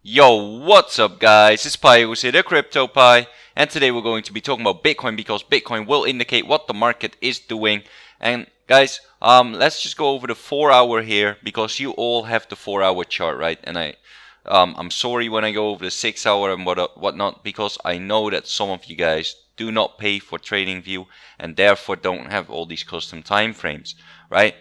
Yo, what's up guys? It's Pygoz here, the Crypto Pie, and today we're going to be talking about Bitcoin because Bitcoin will indicate what the market is doing. And guys, let's just go over the 4-hour here because you all have the 4-hour chart, right? And I'm sorry when I go over the 6-hour and whatnot because I know that some of you guys do not pay for TradingView and therefore don't have all these custom time frames, right?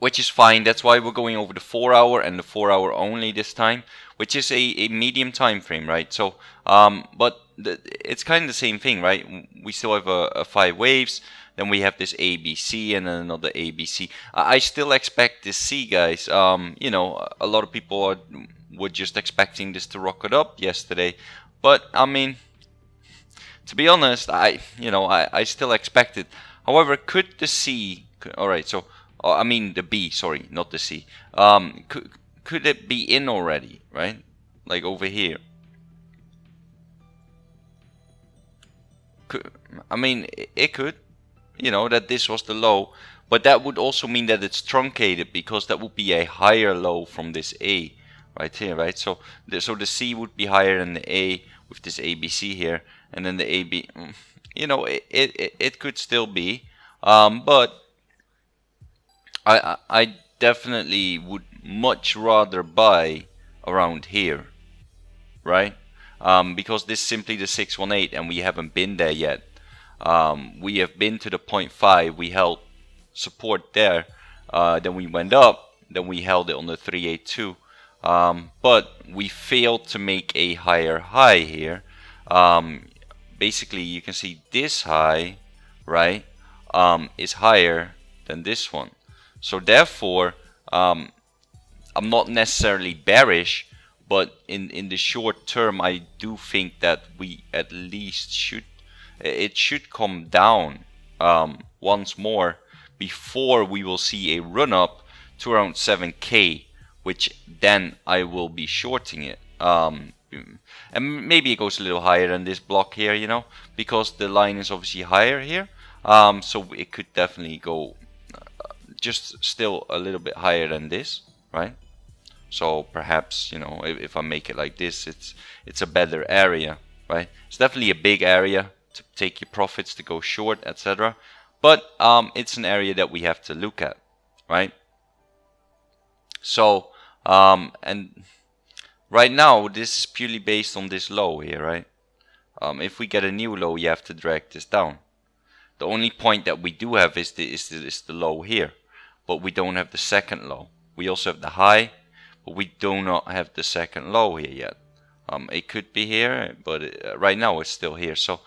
Which is fine. That's why we're going over the 4-hour and the 4-hour only this time, which is a medium time frame, right? So, but it's kind of the same thing, right? We still have a 5 waves, then we have this ABC and then another ABC. I still expect this C, guys. You know, a lot of people were just expecting this to rocket up yesterday, but I mean, to be honest, I still expect it. However, could the C? All right, so. I mean the B, sorry, not the C. Could it be in already, right? Like over here. I mean, it could, you know, that this was the low, but that would also mean that it's truncated because that would be a higher low from this A right here, right? So the C would be higher than the A with this ABC here, and then the AB. You know, it could still be, but. I definitely would much rather buy around here, right? Because this is simply the 618 and we haven't been there yet. We have been to the 0.5, we held support there, then we went up, then we held it on the 382, but we failed to make a higher high here. Basically you can see this high, right, is higher than this one. So therefore, I'm not necessarily bearish, but in the short term, I do think that we at least should come down once more before we will see a run up to around 7K, which then I will be shorting it. And maybe it goes a little higher than this block here, you know, because the line is obviously higher here. So it could definitely go. Just still a little bit higher than this, right? So perhaps, you know, if I make it like this, it's a better area, right? It's definitely a big area to take your profits, to go short, etc. But it's an area that we have to look at, right? So and right now this is purely based on this low here, right? If we get a new low, you have to drag this down. The only point that we do have is the low here. But we don't have the second low. We also have the high, but we do not have the second low here yet. It could be here, but right now it's still here. So,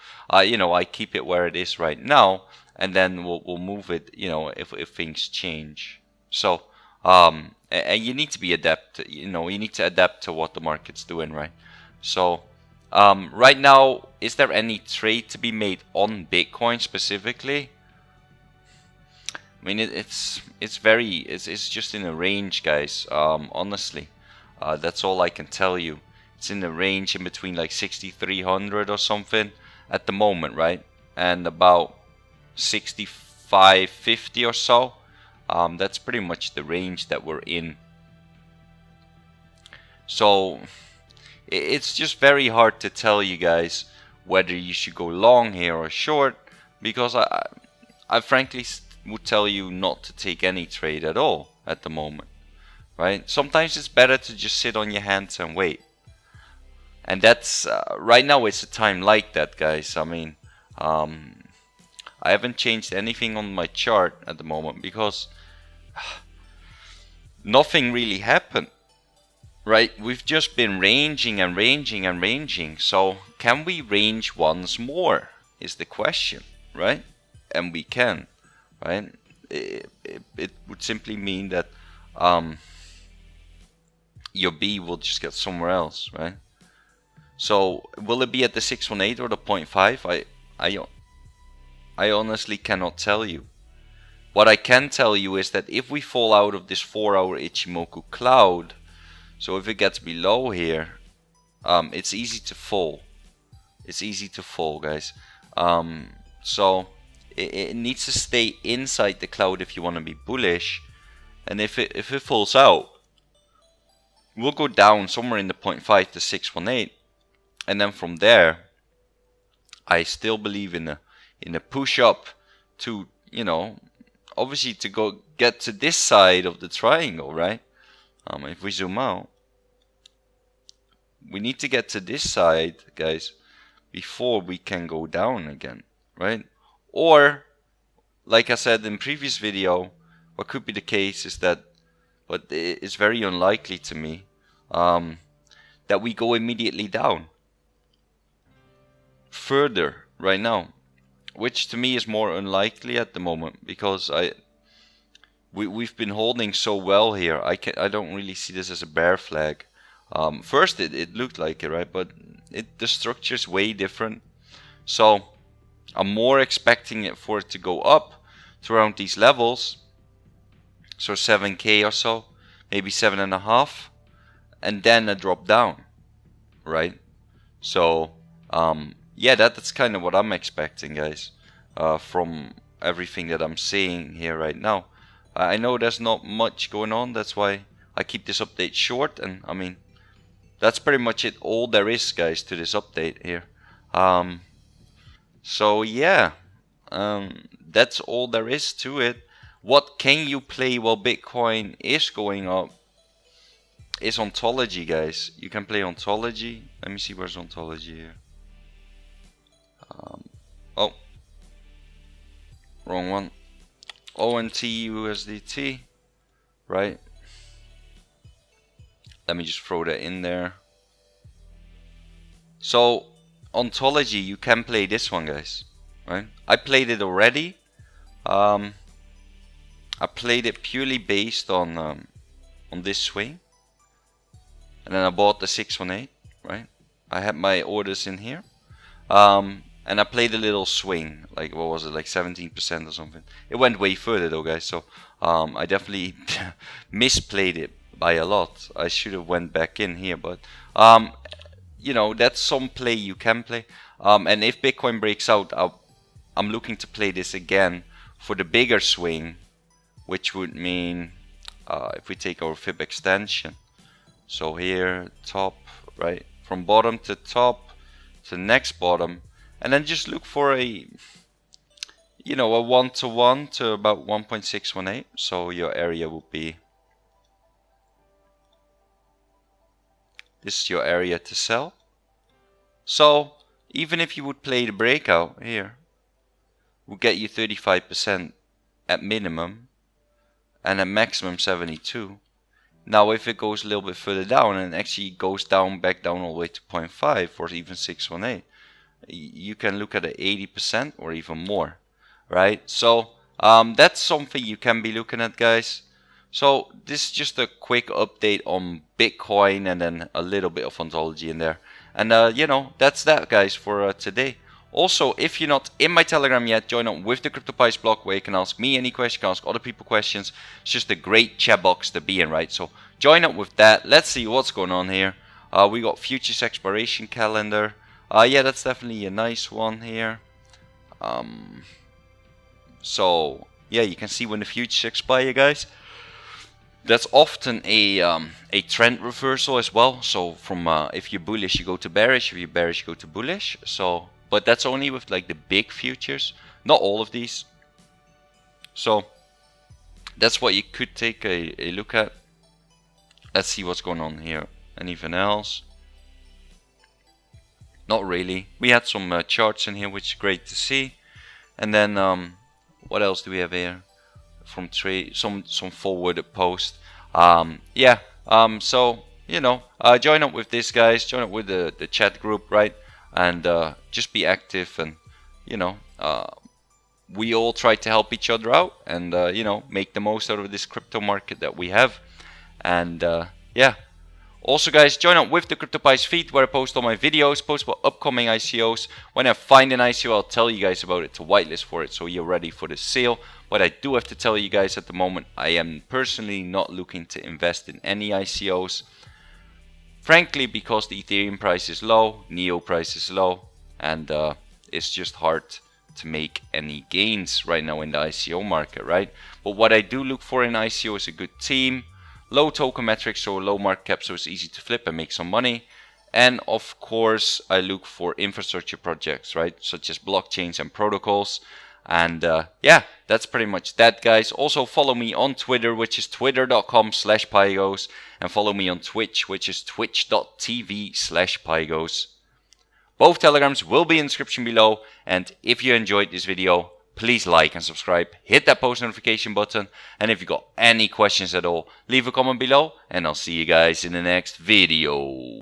you know, I keep it where it is right now, and then we'll move it, you know, if things change. So, and you need to be adapt. You know, you need to adapt to what the market's doing, right? So, right now, is there any trade to be made on Bitcoin specifically? I mean, it's just in a range, guys. Honestly, that's all I can tell you. It's in a range in between like 6,300 or something at the moment, right? And about 6,550 or so. That's pretty much the range that we're in. So it's just very hard to tell you guys whether you should go long here or short, because I frankly would tell you not to take any trade at all at the moment, right? Sometimes it's better to just sit on your hands and wait, and that's right now it's a time like that, guys. I mean, I haven't changed anything on my chart at the moment because nothing really happened, right? We've just been ranging and ranging and ranging. So can we range once more is the question, right? And we can. Right? It would simply mean that your B will just get somewhere else, right? So will it be at the 618 or the 0.5? I honestly cannot tell you. What I can tell you is that if we fall out of this 4-hour Ichimoku cloud, so if it gets below here, it's easy to fall. It's easy to fall, guys. So it needs to stay inside the cloud if you want to be bullish, and if it falls out, we'll go down somewhere in the 0.5 to 618, and then from there I still believe in a push up to, you know, obviously to go get to this side of the triangle, right? If we zoom out, we need to get to this side, guys, before we can go down again, right? Or, like I said in previous video, what could be the case is that, but it's very unlikely to me, that we go immediately down further right now, which to me is more unlikely at the moment, because we've been holding so well here. I don't really see this as a bear flag. First it looked like it, right? But the structure is way different. So I'm more expecting it for it to go up to around these levels. So 7K or so, maybe 7.5, and then a drop down, right? So yeah, that's kind of what I'm expecting, guys, from everything that I'm seeing here right now. I know there's not much going on, that's why I keep this update short, and I mean, that's pretty much it, all there is, guys, to this update here. So yeah, that's all there is to it. What can you play while Bitcoin is going up is Ontology, guys. You can play Ontology. Let me see, where's Ontology here. Oh, wrong one. ONT USDT, right? Let me just throw that in there. So Ontology, you can play this one, guys, right? I played it already. I played it purely based on this swing, and then I bought the 618, right? I had my orders in here, and I played a little swing, like what was it, like 17% or something. It went way further though, guys. So I definitely misplayed it by a lot. I should have went back in here, but you know, that's some play you can play. And if Bitcoin breaks out, I'm looking to play this again for the bigger swing, which would mean if we take our fib extension, so here top, right, from bottom to top to next bottom, and then just look for a, you know, a 1-to-1 to about 1.618. So your area would be, this is your area to sell. So even if you would play the breakout here, will get you 35% at minimum, and at maximum 72. Now if it goes a little bit further down and actually goes down, back down all the way to 0.5 or even 618, you can look at 80% or even more, right? So that's something you can be looking at, guys. So this is just a quick update on Bitcoin, and then a little bit of Ontology in there. And you know, that's that, guys, for today. Also, if you're not in my Telegram yet, join up with the CryptoPies blog, where you can ask me any question, you can ask other people questions. It's just a great chat box to be in, right? So join up with that. Let's see what's going on here. We got futures expiration calendar. Yeah, that's definitely a nice one here. So yeah, you can see when the futures expire, guys. That's often a trend reversal as well. So from if you're bullish, you go to bearish. If you're bearish, you go to bullish. So, but that's only with like the big futures, not all of these. So that's what you could take a look at. Let's see what's going on here. Anything else? Not really. We had some charts in here, which is great to see. And then what else do we have here? From trade, some forward post. Yeah. So you know, join up with this, guys. Join up with the chat group, right? And just be active, and you know, we all try to help each other out, and you know, make the most out of this crypto market that we have. And yeah. Also, guys, join up with the CryptoPies feed, where I post all my videos, post about upcoming ICOs. When I find an ICO, I'll tell you guys about it, to whitelist for it, so you're ready for the sale. But I do have to tell you guys, at the moment, I am personally not looking to invest in any ICOs. Frankly, because the Ethereum price is low, Neo price is low, and it's just hard to make any gains right now in the ICO market, right? But what I do look for in ICO is a good team, low token metrics, so low market cap, so it's easy to flip and make some money. And of course, I look for infrastructure projects, right, such as blockchains and protocols. And yeah, that's pretty much that, guys. Also follow me on Twitter, which is twitter.com/Pygoz, and follow me on Twitch, which is twitch.tv/Pygoz. Both telegrams will be in the description below, and if you enjoyed this video, please like and subscribe, hit that post notification button, and if you got any questions at all, leave a comment below, and I'll see you guys in the next video.